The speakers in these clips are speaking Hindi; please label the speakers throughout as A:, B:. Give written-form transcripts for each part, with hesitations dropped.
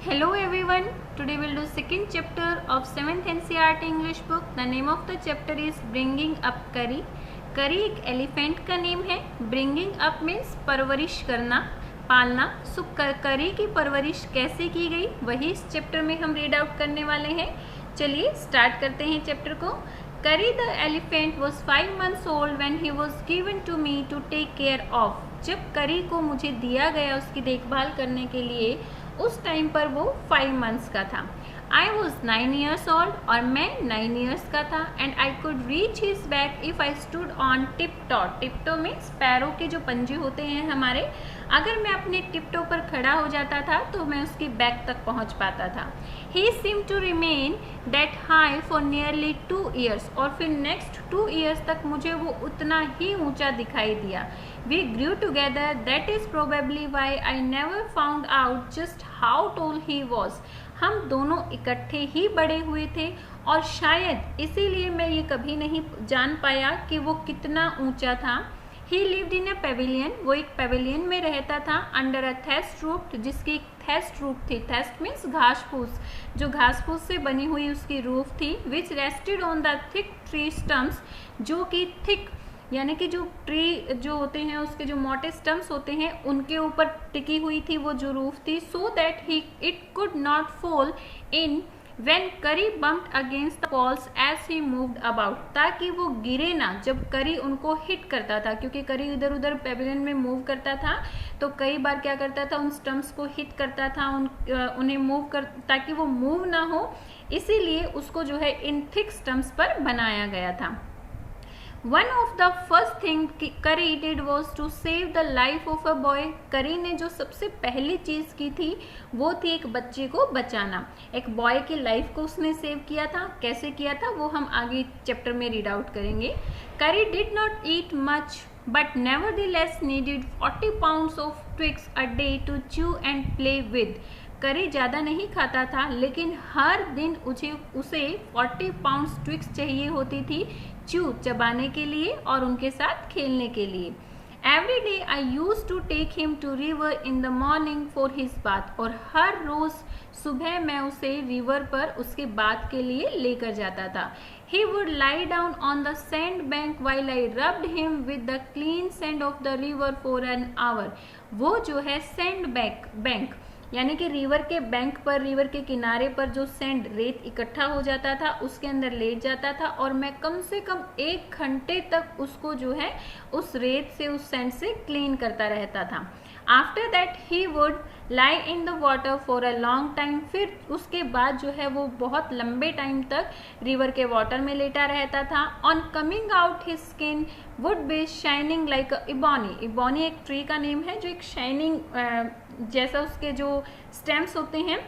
A: Hello everyone. Today we'll do second chapter of 7th NCERT English book. The name of the chapter is Bringing Up Curry. करी एक एलिफेंट का नेम है. ब्रिंगिंग अप मीन्स परवरिश करना, पालना. सो करी की परवरिश कैसे की गई वही इस चैप्टर में हम रीड आउट करने वाले हैं. चलिए स्टार्ट करते हैं चैप्टर को. करी the elephant was 5 months old when he was given to me to take care of. जब करी को मुझे दिया गया उसकी देखभाल करने के लिए, उस टाइम पर वो 5 months का था. आई वॉज 9 years old और मैं 9 years का था. And I could reach his back if I stood on tiptoe. Tiptoe means पैरों के जो पंजे होते हैं हमारे, अगर मैं अपने टिपटो पर खड़ा हो जाता था तो मैं उसकी बैक तक पहुंच पाता था. He seem to remain that high for nearly 2 years और फिर नेक्स्ट 2 years तक मुझे वो उतना ही ऊंचा दिखाई दिया. We grew together. That is probably why I never found out just how tall he was. हम दोनों इकट्ठे ही बड़े हुए थे और शायद इसीलिए मैं ये कभी नहीं जान पाया कि वो कितना ऊंचा था. ही लिव्ड इन अ पेविलियन. वो एक पेविलियन में रहता था. अंडर अ थेस्ट रूफ, जिसकी एक थेस्ट रूफ थी. थेस्ट मीन्स घास फूस, जो घास फूस से बनी हुई उसकी रूफ थी. Which rested on the thick tree stumps, जो कि थिक यानी कि जो ट्री जो होते हैं उसके जो मोटे स्टम्प्स होते हैं उनके ऊपर टिकी हुई थी वो जो रूफ थी. So that he it could not fall in when Kari bumped against the walls as he moved about. ताकि वो गिरे ना जब करी उनको हिट करता था, क्योंकि करी इधर उधर पेविलियन में मूव करता था तो कई बार क्या करता था, उन स्टम्प्स को हिट करता था, उन्हें मूव कर ताकि वो मूव ना हो. इसीलिए उसको जो है इन थिक स्टम्प्स पर बनाया गया था. One of the first thing करी did was to save the life of a boy. करी ने जो सबसे पहली चीज की थी वो थी एक बच्चे को बचाना. एक बॉय की लाइफ को उसने सेव किया था. कैसे किया था वो हम आगे चैप्टर में रीड आउट करेंगे. करी did not eat much but nevertheless needed 40 pounds of twigs a day to chew and play with. करी ज़्यादा नहीं खाता था लेकिन हर दिन उसे 40 पाउंड ट्विक्स चाहिए होती थी च्यू चबाने के लिए और उनके साथ खेलने के लिए. Every day I use to take him to river in the morning for his bath. और हर रोज सुबह मैं उसे रिवर पर उसके बाथ के लिए लेकर जाता था. He would lie down on the sand bank while I rubbed him with the clean sand of the river for an hour. वो जो है सैंड बैंक यानी कि रिवर के बैंक पर, रिवर के किनारे पर जो सैंड रेत इकट्ठा हो जाता था उसके अंदर लेट जाता था और मैं कम से कम 1 घंटे तक उसको जो है उस रेत से, उस सैंड से क्लीन करता रहता था. After that he would lie in the water for a long time. फिर उसके बाद जो है वो बहुत लंबे टाइम तक रिवर के वाटर में लेटा रहता था. On coming out his skin would be shining like ebony. Ebony एक ट्री का नेम है जो एक शाइनिंग जैसा उसके जो स्टेम्स होते हैं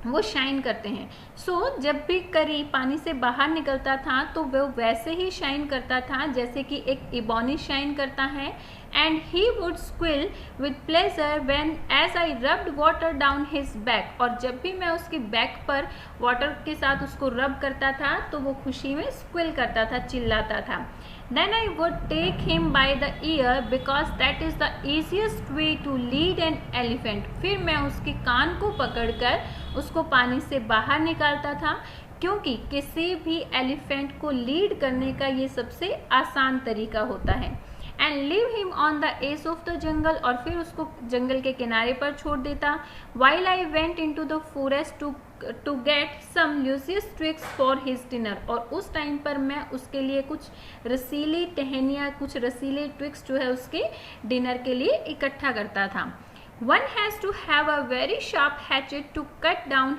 A: वो शाइन करते हैं. सो जब भी करी पानी से बाहर निकलता था तो वो वैसे ही शाइन करता था जैसे कि एक इबॉनी शाइन करता है. And he would squeal with pleasure when as I rubbed water down his back. और जब भी मैं उसकी बैक पर वाटर के साथ उसको रब करता था तो वो खुशी में स्क्विल करता था, चिल्लाता था. Then I would take him by the ear because that is the easiest way to lead an elephant. फिर मैं उसके कान को पकड़कर उसको पानी से बाहर निकालता था क्योंकि किसी भी एलिफेंट को लीड करने का ये सबसे आसान तरीका होता है. And leave him on the edge of the jungle. और फिर उसको जंगल के किनारे पर छोड़ देता. While I went into the forest to get some luscious twigs for his dinner. और उस टाइम पर मैं उसके लिए कुछ रसीली टहनियाँ, कुछ रसीले ट्विक्स जो है उसके डिनर के लिए इकट्ठा करता था. One has to have a very sharp hatchet to cut down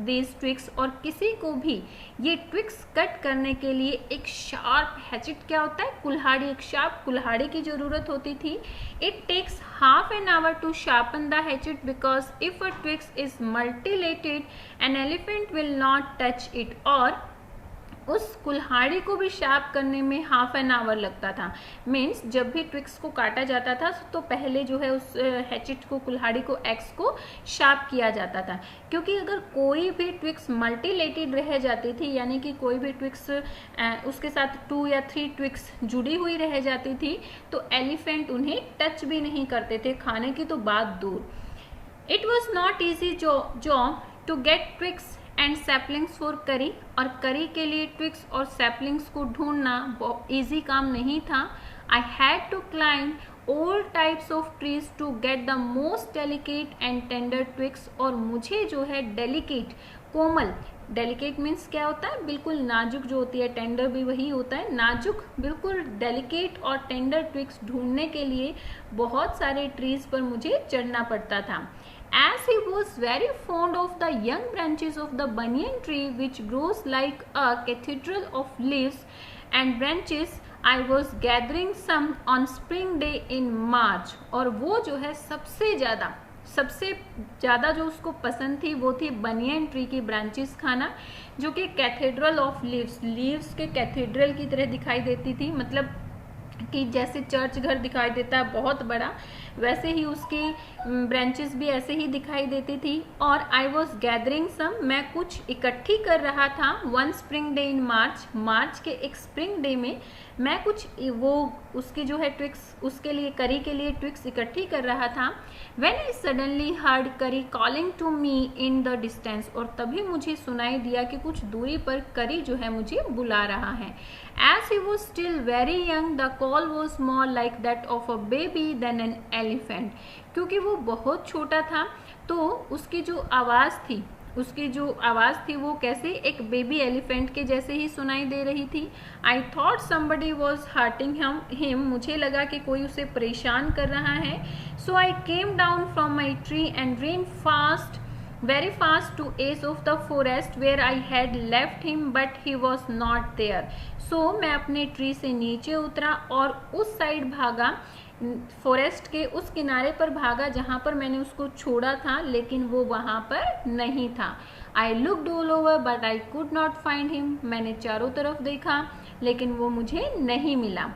A: these twigs. और किसी को भी ये ट्विक्स कट करने के लिए एक शार्प हैचेट, क्या होता है, कुल्हाड़ी, एक शार्प कुल्हाड़ी की जरूरत होती थी. It takes half an hour to sharpen the hatchet because if a twig is mutilated, an elephant will not touch it. और उस कुल्हाड़ी को भी शार्प करने में हाफ एन आवर लगता था. मीन्स जब भी ट्विक्स को काटा जाता था तो पहले जो है उस हैचेट को, कुल्हाड़ी को, एक्स को शार्प किया जाता था. क्योंकि अगर कोई भी ट्विक्स मल्टीलेटेड रह जाती थी यानी कि कोई भी ट्विक्स उसके साथ 2 या 3 ट्विक्स जुड़ी हुई रह जाती थी तो एलिफेंट उन्हें टच भी नहीं करते थे, खाने की तो बात दूर. It was not easy job to get twigs and saplings for Kari, और करी के लिए ट्विक्स और सैपलिंग्स को ढूंढना ईजी काम नहीं था. I had to climb all types of trees to get the most delicate and tender twigs, और मुझे जो है delicate, कोमल, डेलिकेट मीन्स क्या होता है, बिल्कुल नाजुक जो होती है, टेंडर भी वही होता है, नाजुक, बिल्कुल डेलिकेट और टेंडर ट्विग्स ढूंढने के लिए बहुत सारे ट्रीज पर मुझे चढ़ना पड़ता था. As he was very fond of the young branches of the banyan tree which grows like a cathedral of leaves and branches, I was gathering some on spring day in March. और वो जो है सबसे ज़्यादा जो उसको पसंद थी वो थी बनियन ट्री की ब्रांचेस खाना, जो कि कैथेड्रल ऑफ लीव्स के कैथेड्रल की तरह दिखाई देती थी, मतलब कि जैसे चर्च घर दिखाई देता है बहुत बड़ा, वैसे ही उसकी ब्रांचेस भी ऐसे ही दिखाई देती थी. और आई वॉज गैदरिंग सम, मैं कुछ इकट्ठी कर रहा था. वन स्प्रिंग डे इन मार्च के एक स्प्रिंग डे में मैं कुछ वो उसकी जो है ट्विक्स, उसके लिए करी के लिए ट्विक्स इकट्ठी कर रहा था. When I suddenly heard Kari calling to me in the distance, और तभी मुझे सुनाई दिया कि कुछ दूरी पर करी जो है मुझे बुला रहा है. As he was still very young, the call was more like that of a baby than an elephant. क्योंकि वो बहुत छोटा था तो उसकी जो आवाज़ थी वो कैसे, एक बेबी एलिफेंट के जैसे ही सुनाई दे रही थी. I thought somebody was hurting him. मुझे लगा कि कोई उसे परेशान कर रहा है. So I came down from my tree and ran very fast to edge of the forest where I had left him, but he was not there. So मैं अपने ट्री से नीचे उतरा और उस साइड भागा, फॉरेस्ट के उस किनारे पर भागा जहाँ पर मैंने उसको छोड़ा था, लेकिन वो वहाँ पर नहीं था. I looked all over but I could not find him. मैंने चारों तरफ देखा लेकिन वो मुझे नहीं मिला.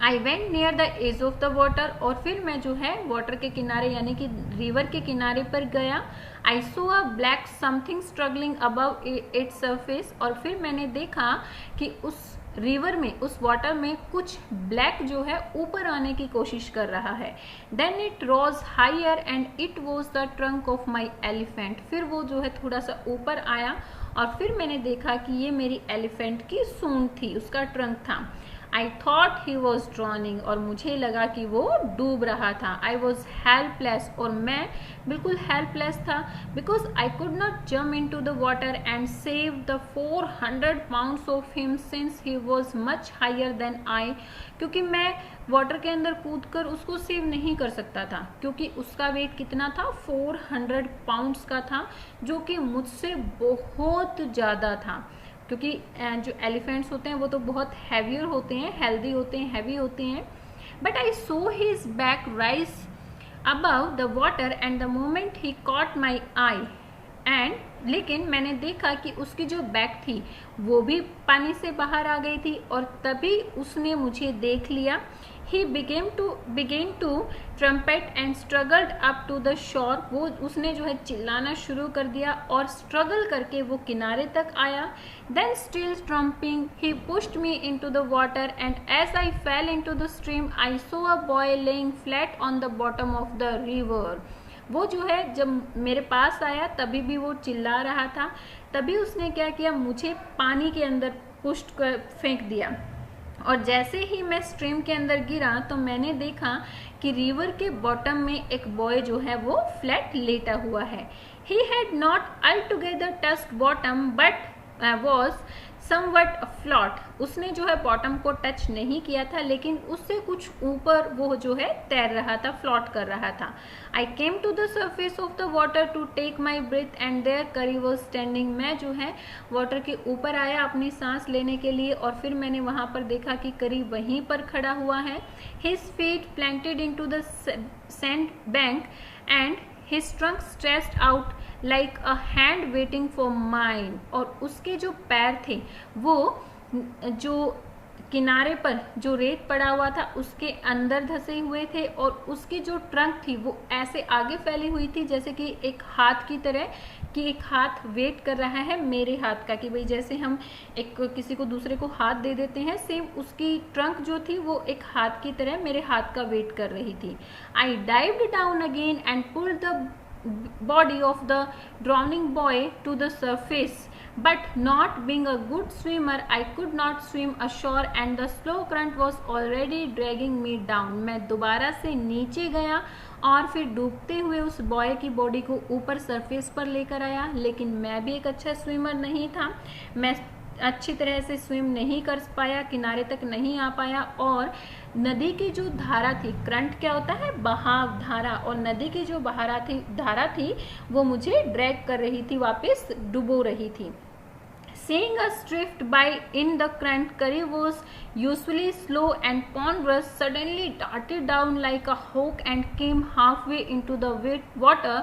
A: I went near the edge of the water, और फिर मैं जो है वाटर के किनारे यानी कि रिवर के किनारे पर गया. I saw a black something struggling above its surface, और फिर मैंने देखा कि उस रिवर में, उस वाटर में कुछ ब्लैक जो है ऊपर आने की कोशिश कर रहा है. Then it rose higher and it was the trunk of my elephant. फिर वो जो है थोड़ा सा ऊपर आया और फिर मैंने देखा कि ये मेरी एलिफेंट की सूंड थी, उसका ट्रंक था. I thought he was drowning, और मुझे लगा कि वो डूब रहा था. I was helpless, और मैं बिल्कुल helpless था, because I could not jump into the water and save the 400 pounds of him since he was much higher than I. क्योंकि मैं वाटर के अंदर कूदकर उसको सेव नहीं कर सकता था, क्योंकि उसका वेट कितना था, 400 पाउंड्स का था, जो कि मुझसे बहुत ज़्यादा था. क्योंकि जो एलिफेंट्स होते हैं वो तो बहुत हैवियर होते हैं, हेल्दी होते हैं, हैवी होते हैं. But I so his back rise above the water and the moment he caught my I and, लेकिन मैंने देखा कि उसकी जो बैक थी वो भी पानी से बाहर आ गई थी, और तभी उसने मुझे देख लिया. He began to trumpet and struggled up to the shore. वो उसने जो है चिल्लाना शुरू कर दिया और स्ट्रगल करके वो किनारे तक आया. Then still trumping, he pushed me into the water, and as I fell into the stream, I saw a boy laying flat on the bottom of the river. वो जो है जब मेरे पास आया तभी भी वो चिल्ला रहा था. तभी उसने क्या किया, मुझे पानी के अंदर पुश कर फेंक दिया, और जैसे ही मैं स्ट्रीम के अंदर गिरा तो मैंने देखा कि रिवर के बॉटम में एक बॉय जो है वो फ्लैट लेटा हुआ है. He had not altogether touched bottom but was somewhat afloat. उसने जो है बॉटम को टच नहीं किया था, लेकिन उससे कुछ ऊपर वो जो है तैर रहा था, फ्लॉट कर रहा था. I came to the surface of the water to take my breath and there Curry was standing. मैं जो है वाटर के ऊपर आया अपनी सांस लेने के लिए, और फिर मैंने वहाँ पर देखा कि करी वहीं पर खड़ा हुआ है. His feet planted into the sand bank and his trunk stretched out like a hand waiting for mine. और उसके जो पैर थे वो जो किनारे पर जो रेत पड़ा हुआ था उसके अंदर धसे हुए थे, और उसकी जो ट्रंक थी वो ऐसे आगे फैली हुई थी जैसे कि एक हाथ की तरह, कि एक हाथ वेट कर रहा है मेरे हाथ का, कि भाई जैसे हम एक किसी को दूसरे को हाथ दे देते हैं, सेम उसकी ट्रंक जो थी वो एक हाथ की तरह मेरे हाथ का वेट कर रही थी. I dived down again and pulled the body of the drowning boy to the surface, but not being a good swimmer I could not swim ashore and the slow current was already dragging me down. मैं दोबारा से नीचे गया और फिर डूबते हुए उस बॉय की बॉडी को ऊपर सरफेस पर लेकर आया, लेकिन मैं भी एक अच्छा स्विमर नहीं था। मैं अच्छी तरह से स्विम नहीं कर पाया, किनारे तक नहीं आ पाया और नदी की जो धारा थी, करंट क्या होता है, बहाव, धारा, और नदी की जो धारा थी वो मुझे ड्रैग कर रही थी, वापस डुबो रही थी। Seeing us drift by in the current, Curry was usually slow and ponderous, suddenly darted down like a hawk and came halfway into the water,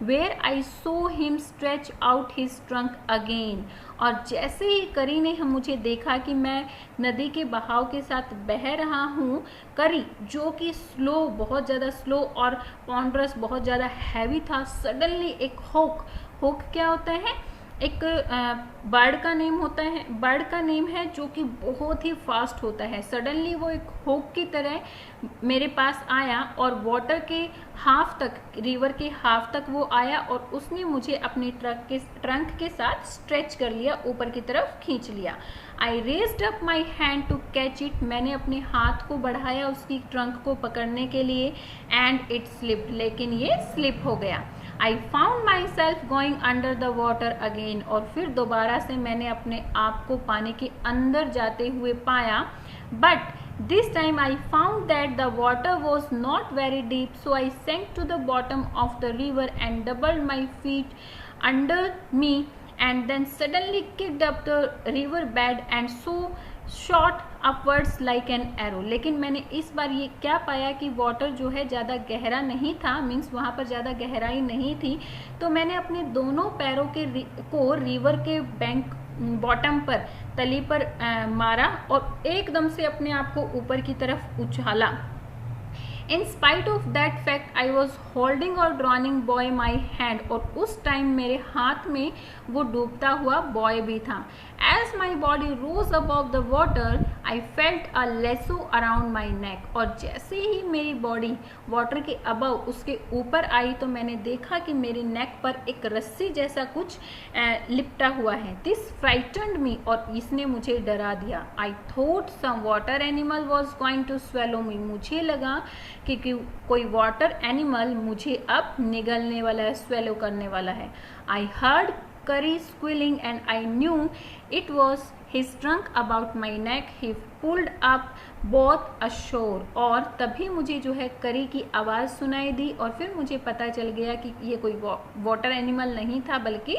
A: where I saw him stretch out his trunk again. और जैसे ही करी ने मुझे देखा कि मैं नदी के बहाव के साथ बह रहा हूँ, करी जो कि स्लो, बहुत ज़्यादा स्लो और पॉन्डरस, बहुत ज़्यादा हैवी था, सडनली एक होक क्या होता है, एक बर्ड का नेम होता है, बर्ड का नेम है जो कि बहुत ही फास्ट होता है। सडनली वो एक होक की तरह मेरे पास आया और वाटर के हाफ तक, रिवर के हाफ तक वो आया और उसने मुझे अपने ट्रंक के साथ स्ट्रेच कर लिया, ऊपर की तरफ खींच लिया। I raised up my hand to catch it, मैंने अपने हाथ को बढ़ाया उसकी ट्रंक को पकड़ने के लिए, एंड इट स्लिप्ड, लेकिन ये स्लिप हो गया। I found myself going under the water again, और फिर दोबारा से मैंने अपने आप को पानी के अंदर जाते हुए पाया, but this time I found that the water was not very deep, so I sank to the bottom of the river and doubled my feet under me and then suddenly kicked up the river bed and so shot upwards like an arrow. लेकिन मैंने इस बार ये क्या पाया कि वाटर जो है ज़्यादा गहरा नहीं था, मीन्स वहाँ पर ज़्यादा गहराई नहीं थी, तो मैंने अपने दोनों पैरों को रिवर के बैंक बॉटम पर, तली पर मारा और एकदम से अपने आप को ऊपर की तरफ उछाला। In spite of that fact I was holding और ड्रॉनिंग बॉय माई हैंड, और उस टाइम मेरे हाथ में वो डूबता हुआ बॉय भी था। As my body rose above the water I felt a lasso around my neck, और जैसे ही मेरी बॉडी वाटर के अबव, उसके ऊपर आई तो मैंने देखा कि मेरी नेक पर एक रस्सी जैसा कुछ लिपटा हुआ है। दिस फ्राइटन्ड मी, और इसने मुझे डरा दिया। I thought some water animal was going to swallow me, मुझे लगा कि कोई वाटर एनिमल मुझे अब निगलने वाला है, स्वेलो करने वाला है। I heard Curry squealing and I knew it was his trunk about my neck. He pulled up both ashore, और तभी मुझे जो है करी की आवाज़ सुनाई दी और फिर मुझे पता चल गया कि ये कोई वाटर एनिमल नहीं था बल्कि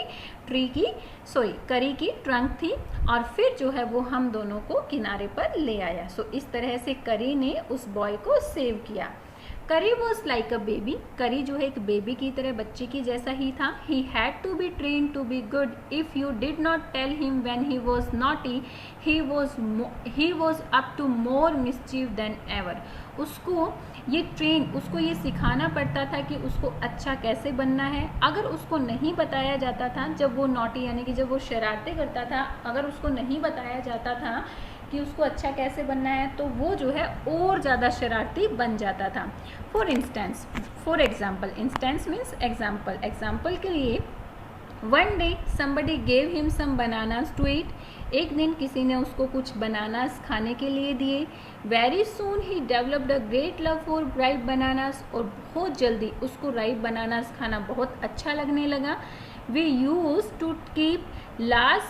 A: करी की ट्रंक थी, और फिर जो है वो हम दोनों को किनारे पर ले आया। इस तरह से करी ने उस बॉय को सेव किया। करी वॉज लाइक अ बेबी, करी जो है एक बेबी की तरह, बच्चे की जैसा ही था। He had to be train to be good, if you did not tell him when he was naughty he was up to more mischief than ever. उसको ये सिखाना पड़ता था कि उसको अच्छा कैसे बनना है। अगर उसको नहीं बताया जाता था, जब वो नॉटी यानी कि जब वो शरारतें करता था, अगर उसको नहीं बताया जाता था कि उसको अच्छा कैसे बनना है, तो वो जो है और ज़्यादा शरारती बन जाता था। For example, instance means example के लिए, one day somebody gave him some bananas to eat, एक दिन किसी ने उसको कुछ बनानास खाने के लिए दिए। Very soon he developed a great love for ripe bananas, और बहुत जल्दी उसको राइप बनानास खाना बहुत अच्छा लगने लगा। We used to keep large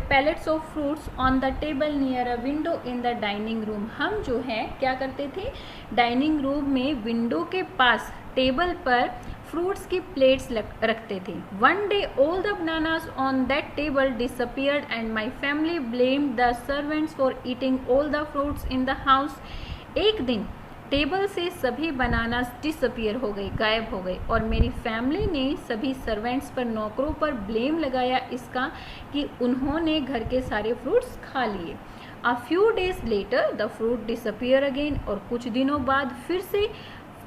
A: pellets of fruits on the table near a window in the dining room, हम जो है क्या करते थे, डाइनिंग रूम में विंडो के पास टेबल पर फ्रूट्स की प्लेट्स रखते थे। One day all the bananas on that table disappeared and my family blamed the servants for eating all the fruits in the house. एक दिन टेबल से सभी बनानास डिसअपियर हो गई, गायब हो गई, और मेरी फैमिली ने सभी सर्वेंट्स पर, नौकरों पर ब्लेम लगाया इसका कि उन्होंने घर के सारे फ्रूट्स खा लिए। A few days later the fruit disappear again, और कुछ दिनों बाद फिर से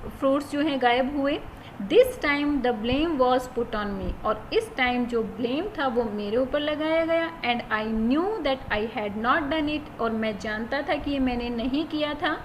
A: फ्रूट्स जो हैं गायब हुए। This time the blame was put on me, और इस टाइम जो ब्लेम था वो मेरे ऊपर लगाया गया। And I knew that I had not done it, और मैं जानता था कि ये मैंने नहीं किया था।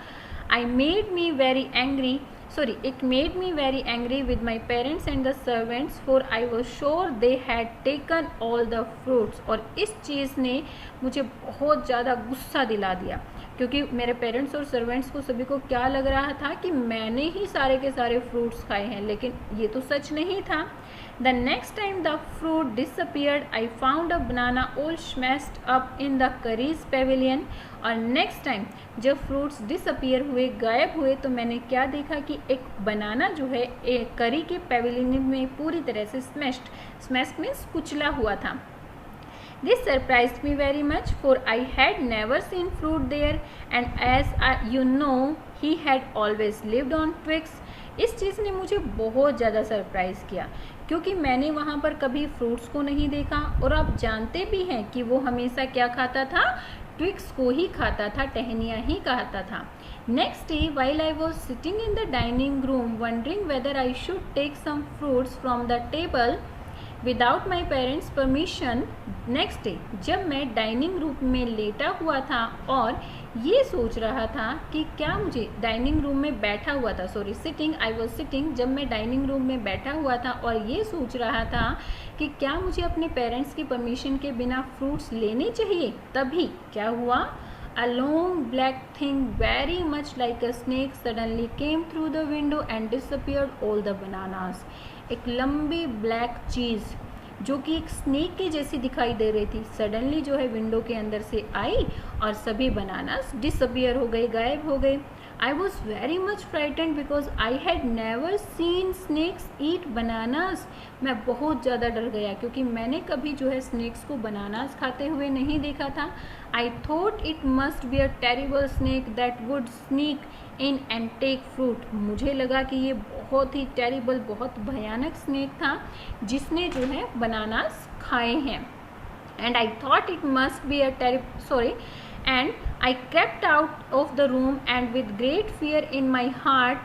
A: I made me very angry, sorry, it made me very angry with my parents and the servants, for I was sure they had taken all the fruits. और इस चीज़ ने मुझे बहुत ज़्यादा गुस्सा दिला दिया, क्योंकि मेरे पेरेंट्स और सर्वेंट्स को सभी को क्या लग रहा था कि मैंने ही सारे के सारे फ्रूट्स खाए हैं, लेकिन ये तो सच नहीं था. The next time the fruit disappeared, I found a banana all smashed up in the curry's pavilion. और नेक्स्ट टाइम जब फ्रूट्स डिसअपियर हुए, गायब हुए, तो मैंने क्या देखा कि एक बनाना जो है एक करी के पेविलियन में पूरी तरह से स्मैश्ड मीन्स कुचला हुआ था. This surprised me very much, for I had never seen fruit there, and as you know, he had always lived on twigs. इस चीज़ ने मुझे बहुत ज़्यादा सरप्राइज़ किया, क्योंकि मैंने वहाँ पर कभी फ्रूट्स को नहीं देखा, और आप जानते भी हैं कि वो हमेशा क्या खाता था, ट्विग्स को ही खाता था, टहनियाँ ही खाता था. Next day, while I was sitting in the dining room wondering whether I should take some fruits from the table without my parents permission, next day जब मैं डाइनिंग रूम में लेटा हुआ था और ये सोच रहा था कि क्या मुझे डाइनिंग रूम में बैठा हुआ था, sorry sitting, I was sitting, जब मैं डाइनिंग रूम में बैठा हुआ था और ये सोच रहा था कि क्या मुझे अपने पेरेंट्स की परमिशन के बिना फ्रूट्स लेने चाहिए, तभी क्या हुआ, A long black thing very much like a snake suddenly came through the window and disappeared all the bananas. एक लंबी ब्लैक चीज़ जो कि एक स्नेक के जैसी दिखाई दे रही थी, सडनली जो है विंडो के अंदर से आई और सभी बनानास डिसअपियर हो गए, गायब हो गए. I was very much frightened because I had never seen snakes eat bananas. मैं बहुत ज़्यादा डर गया क्योंकि मैंने कभी जो है स्नेक्स को बनानास खाते हुए नहीं देखा था. I thought it must be a terrible snake that would sneak in and take fruit. मुझे लगा कि ये बहुत ही टेरिबल, बहुत भयानक स्नेक था जिसने जो है बनानास खाए हैं. And I thought it must be a and I crept out of the room and with great fear in my heart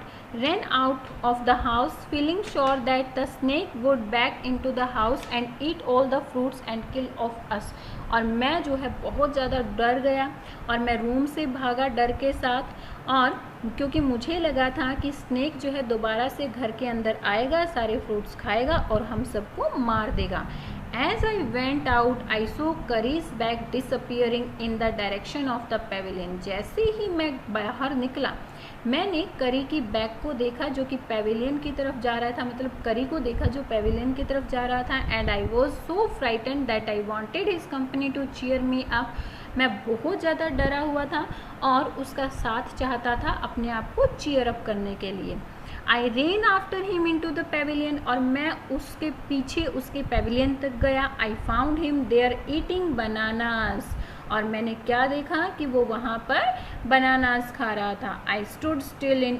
A: ran out of the house, feeling sure that the snake would back into the house and eat all the fruits and kill of us. और मैं जो है बहुत ज़्यादा डर गया और मैं रूम से भागा डर के साथ, और क्योंकि मुझे लगा था कि स्नेक जो है दोबारा से घर के अंदर आएगा, सारे फ्रूट्स खाएगा और हम सबको मार देगा. As I went out, I saw Curry's bag disappearing in the direction of the pavilion. जैसे ही मैं बाहर निकला, मैंने करी की बैग को देखा जो कि पेविलियन की तरफ जा रहा था, मतलब करी को देखा जो पेविलियन की तरफ जा रहा था. And I was so frightened that I wanted his company to cheer me up. मैं बहुत ज़्यादा डरा हुआ था और उसका साथ चाहता था अपने आप को चीयर अप करने के लिए. I ran after him into the pavilion, और मैं उसके पीछे उसके पेविलियन तक गया. I found him there eating bananas, और मैंने क्या देखा कि वो वहाँ पर बनानास खा रहा था. I stood still in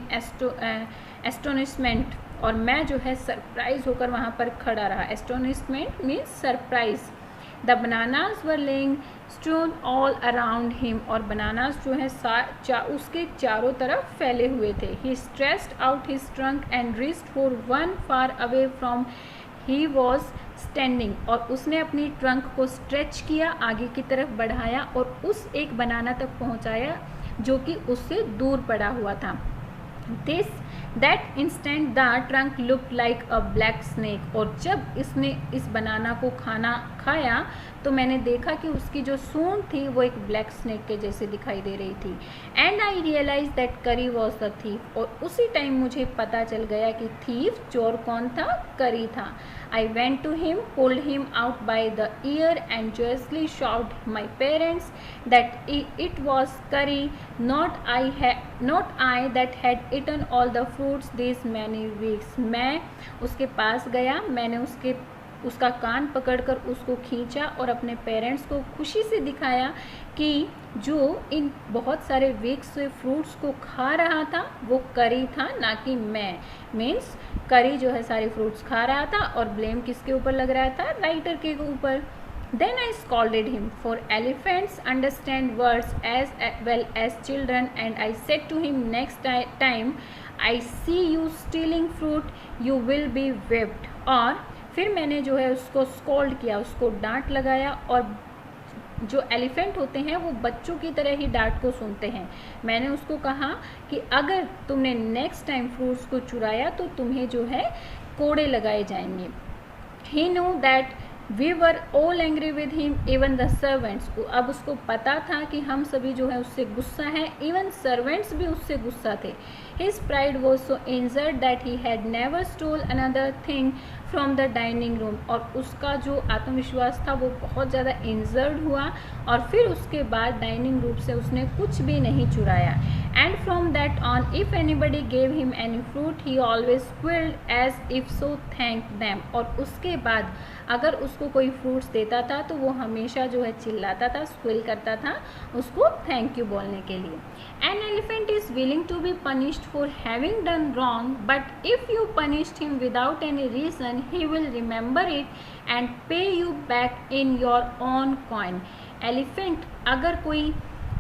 A: astonishment, और मैं जो है सरप्राइज होकर वहाँ पर खड़ा रहा. Astonishment means surprise. The bananas were lying strewn all around him, और बनानास जो है उसके चारों तरफ फैले हुए थे. He stretched out his trunk and reached for one far away from he was standing, और उसने अपनी ट्रंक को स्ट्रेच किया, आगे की तरफ बढ़ाया और उस एक बनाना तक पहुंचाया जो कि उससे दूर पड़ा हुआ था. That instant the trunk look like a black snake, और जब इसने इस बनाना को खाया तो मैंने देखा कि उसकी जो सूंड थी वो एक ब्लैक स्नेक के जैसे दिखाई दे रही थी. एंड आई रियलाइज दैट करी वॉज द थीफ, और उसी टाइम मुझे पता चल गया कि थीफ, चोर कौन था, करी था. I went to him, pulled him out by the ear and joyously shouted my parents that it was Curry, not I that had eaten all the fruits these many weeks. मैं उसके पास गया, मैंने उसका कान पकड़कर उसको खींचा और अपने पेरेंट्स को खुशी से दिखाया कि जो इन बहुत सारे वीक्स से फ्रूट्स को खा रहा था वो करी था, ना कि मैं. मीन्स करी जो है सारे फ्रूट्स खा रहा था और ब्लेम किसके ऊपर लग रहा था, राइटर के ऊपर. Then I scolded him, for elephants understand words as well as children, and I said to him, next time I see you stealing fruit, you will be whipped. और फिर मैंने जो है उसको स्कोल्ड किया, उसको डांट लगाया और जो एलिफेंट होते हैं वो बच्चों की तरह ही डांट को सुनते हैं। मैंने उसको कहा कि अगर तुमने नेक्स्ट टाइम फ्रूट्स को चुराया तो तुम्हें जो है कोड़े लगाए जाएंगे। He knew that we were all angry with him even the servants. अब उसको पता था कि हम सभी जो है उससे गुस्सा हैं, इवन सर्वेंट्स भी उससे गुस्सा थे। His pride was so injured that he had never stole another thing from the dining room। और उसका जो आत्मविश्वास था वो बहुत ज़्यादा इंजर्ड हुआ और फिर उसके बाद डाइनिंग रूम से उसने कुछ भी नहीं चुराया। And from that on, if anybody gave him any fruit, he always squealed as if so thanked them। और उसके बाद अगर उसको कोई फ्रूट्स देता था तो वो हमेशा जो है चिल्लाता था, स्क्विल करता था उसको थैंक यू बोलने के लिए। An elephant is willing to be punished for having done wrong, but if you punished him without any reason, he will remember it and pay you back in your own coin। Elephant अगर कोई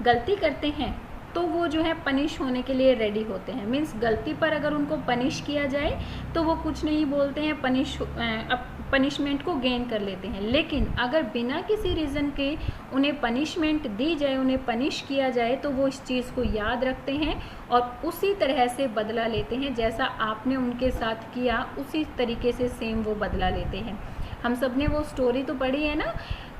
A: गलती करते हैं तो वो जो है पनिश होने के लिए रेडी होते हैं। मीन्स गलती पर अगर उनको पनिश किया जाए तो वो कुछ नहीं बोलते हैं, पनिशमेंट को गेन कर लेते हैं। लेकिन अगर बिना किसी रीज़न के उन्हें पनिशमेंट दी जाए, उन्हें पनिश किया जाए तो वो इस चीज़ को याद रखते हैं और उसी तरह से बदला लेते हैं। जैसा आपने उनके साथ किया उसी तरीके से सेम वो बदला लेते हैं। हम सब ने वो स्टोरी तो पढ़ी है ना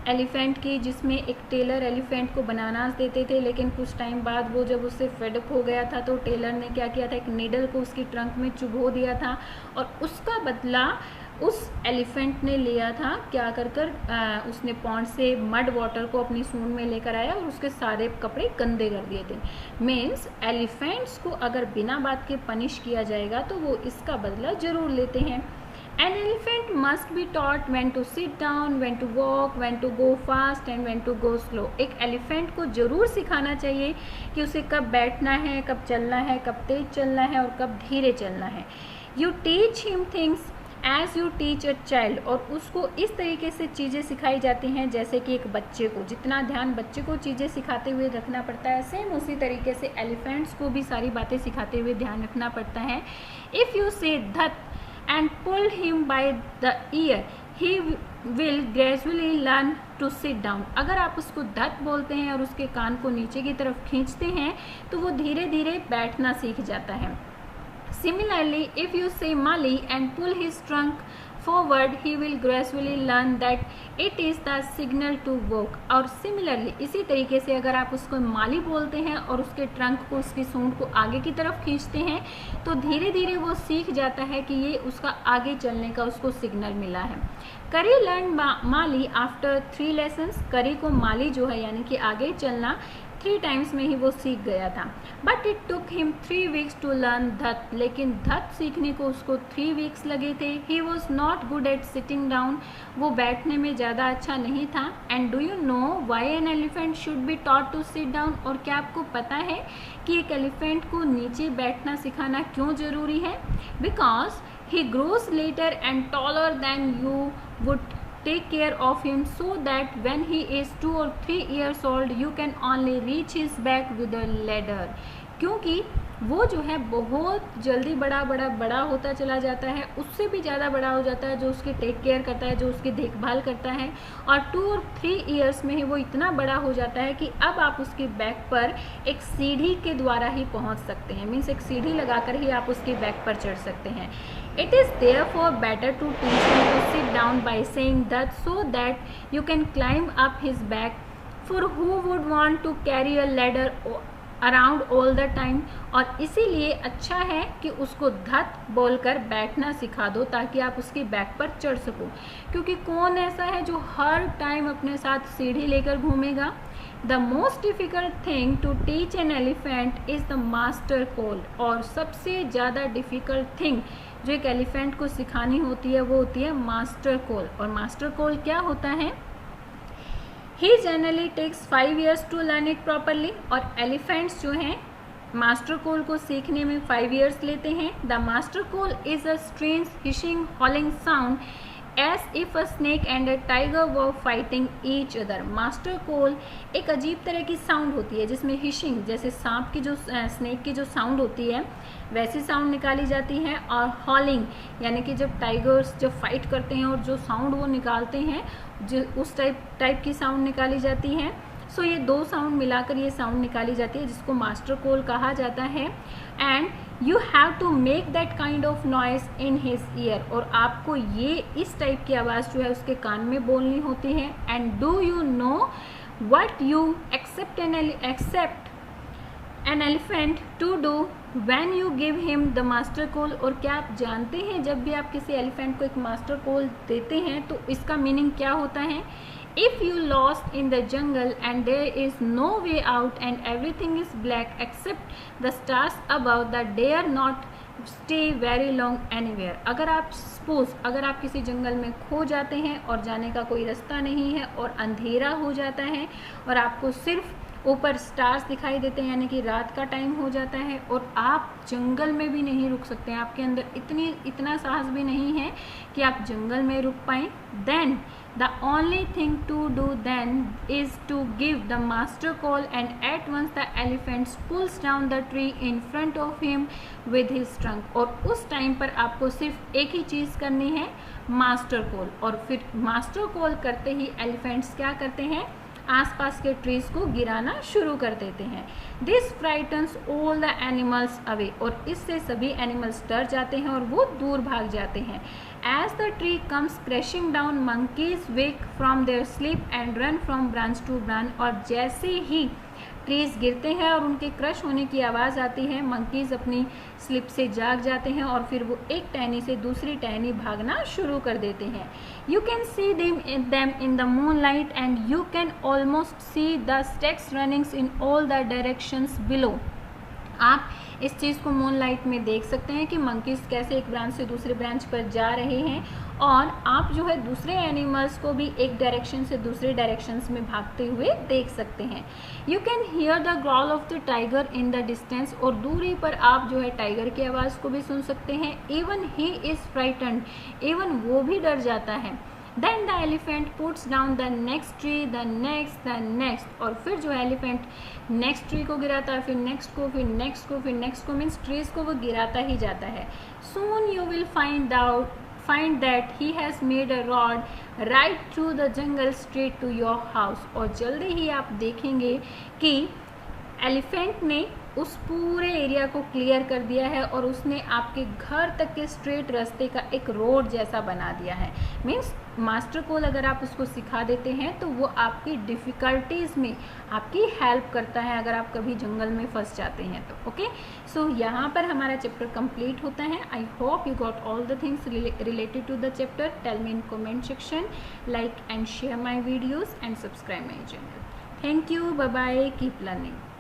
A: एलिफेंट की, जिसमें एक टेलर एलिफेंट को बनानास देते थे, लेकिन कुछ टाइम बाद वो जब उससे फेडअप हो गया था तो टेलर ने क्या किया था, एक नीडल को उसकी ट्रंक में चुभो दिया था और उसका बदला उस एलिफेंट ने लिया था। क्या कर उसने पॉन्ड से मड वाटर को अपनी सूंड में लेकर आया और उसके सारे कपड़े गंदे कर दिए थे। मीन्स एलिफेंट्स को अगर बिना बात के पनिश किया जाएगा तो वो इसका बदला जरूर लेते हैं। An elephant must be taught when to sit down, when to walk, when to go fast and when to go slow। एक एलिफेंट को ज़रूर सिखाना चाहिए कि उसे कब बैठना है, कब चलना है, कब तेज चलना है और कब धीरे चलना है। You teach him things as you teach a child। और उसको इस तरीके से चीज़ें सिखाई जाती हैं जैसे कि एक बच्चे को जितना ध्यान बच्चे को चीज़ें सिखाते हुए रखना पड़ता है, सेम उसी तरीके से एलिफेंट्स को भी सारी बातें सिखाते हुए ध्यान रखना पड़ता है। If you say that and pull him by the ear, he will gradually learn to sit down। अगर आप उसको धत बोलते हैं और उसके कान को नीचे की तरफ खींचते हैं तो वो धीरे धीरे बैठना सीख जाता है। Similarly, if you say Mali and pull his trunk forward, he will gradually learn that it is the signal to walk। और सिमिलरली इसी तरीके से अगर आप उसको माली बोलते हैं और उसके ट्रंक को, उसकी सूंड को आगे की तरफ खींचते हैं तो धीरे धीरे वो सीख जाता है कि ये उसका आगे चलने का उसको सिग्नल मिला है। करी लर्न माली आफ्टर 3 लेसन्स। करी को माली जो है यानी कि आगे चलना 3 टाइम्स में ही वो सीख गया था। But it took him 3 weeks to learn that. लेकिन धत सीखने को उसको 3 वीक्स लगे थे। He was not good at sitting down. वो बैठने में ज़्यादा अच्छा नहीं था। And do you know why an elephant should be taught to sit down. और क्या आपको पता है कि एक एलिफेंट को नीचे बैठना सिखाना क्यों ज़रूरी है? Because he grows later and taller than you would take care of him so that when he is 2 or 3 years old you can only reach his back with a ladder। क्योंकि वो जो है बहुत जल्दी बड़ा होता चला जाता है, उससे भी ज़्यादा बड़ा हो जाता है जो उसकी टेक केयर करता है, जो उसकी देखभाल करता है। और 2 और 3 ईयर्स में ही वो इतना बड़ा हो जाता है कि अब आप उसके बैक पर एक सीढ़ी के द्वारा ही पहुंच सकते हैं। मीन्स एक सीढ़ी लगाकर ही आप उसके बैक पर चढ़ सकते हैं। It is therefore better to teach him to sit down by saying that so that you can climb up his back, for who would want to carry a ladder around all the time. और इसीलिए अच्छा है कि उसको धत बोलकर बैठना सिखा दो ताकि आप उसके बैक पर चढ़ सको। क्योंकि कौन ऐसा है जो हर टाइम अपने साथ सीढ़ी लेकर घूमेगा? The most difficult thing to teach an elephant is the master call. और सबसे ज़्यादा डिफ़िकल्ट थिंग जो एक एलिफेंट को सिखानी होती है वो होती है मास्टर कॉल। और मास्टर कॉल क्या होता है? He generally takes 5 years to learn it properly। और एलिफेंट्स जो हैं मास्टर कॉल को सीखने में 5 years लेते हैं। The master call is a strange hissing howling sound as if a snake and a tiger were fighting each other. Master call एक अजीब तरह की साउंड होती है जिसमें हिशिंग, जैसे सांप की जो स्नेक की जो साउंड होती है वैसी साउंड निकाली जाती है, और हॉलिंग यानी कि जब टाइगर्स जब फाइट करते हैं और जो साउंड वो निकालते हैं जो उस टाइप की साउंड निकाली जाती है। सो ये दो साउंड मिलाकर ये साउंड निकाली जाती है जिसको मास्टर कोल कहा जाता है। And you have to make that kind of noise in his ear, और आपको ये इस टाइप की आवाज़ जो है उसके कान में बोलनी होती है। And do you know what you expect an elephant to do when you give him the master call, और क्या आप जानते हैं जब भी आप किसी एलिफेंट को एक मास्टर कोल देते हैं तो इसका मीनिंग क्या होता है? If you lost in the jungle and there is no way out and everything is black except the stars above, that dare not stay very long anywhere। अगर आप किसी जंगल में खो जाते हैं और जाने का कोई रास्ता नहीं है और अंधेरा हो जाता है और आपको सिर्फ ऊपर स्टार्स दिखाई देते हैं यानी कि रात का टाइम हो जाता है और आप जंगल में भी नहीं रुक सकते हैं, आपके अंदर इतना साहस भी नहीं है कि आप जंगल में रुक पाएँ, then the only thing to do then is to give the master call and at once the elephant pulls down the tree in front of him with his trunk। और उस टाइम पर आपको सिर्फ एक ही चीज़ करनी है, मास्टर कॉल, और फिर मास्टर कॉल करते ही एलिफेंट्स क्या करते हैं, आसपास के ट्रीज को गिराना शुरू कर देते हैं। This frightens all the animals away, और इससे सभी एनिमल्स डर जाते हैं और वो दूर भाग जाते हैं। As the tree comes crashing down monkeys wake from their sleep and run from branch to branch, और जैसे ही ट्रीज गिरते हैं और उनके क्रश होने की आवाज़ आती है, मंकीज अपनी स्लिप से जाग जाते हैं और फिर वो एक टहनी से दूसरी टहनी भागना शुरू कर देते हैं। You can see them in the moon light and you can almost see the stakes runnings in all the directions below. आप इस चीज़ को मून लाइट में देख सकते हैं कि मंकीज कैसे एक ब्रांच से दूसरे ब्रांच पर जा रहे हैं, और आप जो है दूसरे एनिमल्स को भी एक डायरेक्शन से दूसरे डायरेक्शंस में भागते हुए देख सकते हैं। You can hear the growl of the tiger in the distance, और दूरी पर आप जो है टाइगर की आवाज़ को भी सुन सकते हैं। Even he is frightened, even वो भी डर जाता है। Then the elephant puts down the next tree, the next, और फिर जो एलिफेंट नेक्स्ट ट्री को गिराता है, फिर नेक्स्ट को, फिर नेक्स्ट को, फिर नेक्स्ट को, मीन्स ट्रीज को वो गिराता ही जाता है। Soon you will find that he has made a road right through the jungle straight to your house, और जल्दी ही आप देखेंगे कि एलिफेंट ने उस पूरे एरिया को क्लियर कर दिया है और उसने आपके घर तक के स्ट्रेट रास्ते का एक रोड जैसा बना दिया है। मीन्स मास्टर कोल अगर आप उसको सिखा देते हैं तो वो आपकी डिफ़िकल्टीज़ में आपकी हेल्प करता है अगर आप कभी जंगल में फंस जाते हैं तो। ओके, सो यहाँ पर हमारा चैप्टर कंप्लीट होता है। I hope you got all the things related to the chapter. Tell me in comment section, like and share my videos and subscribe my channel. Thank you, bye bye, keep learning.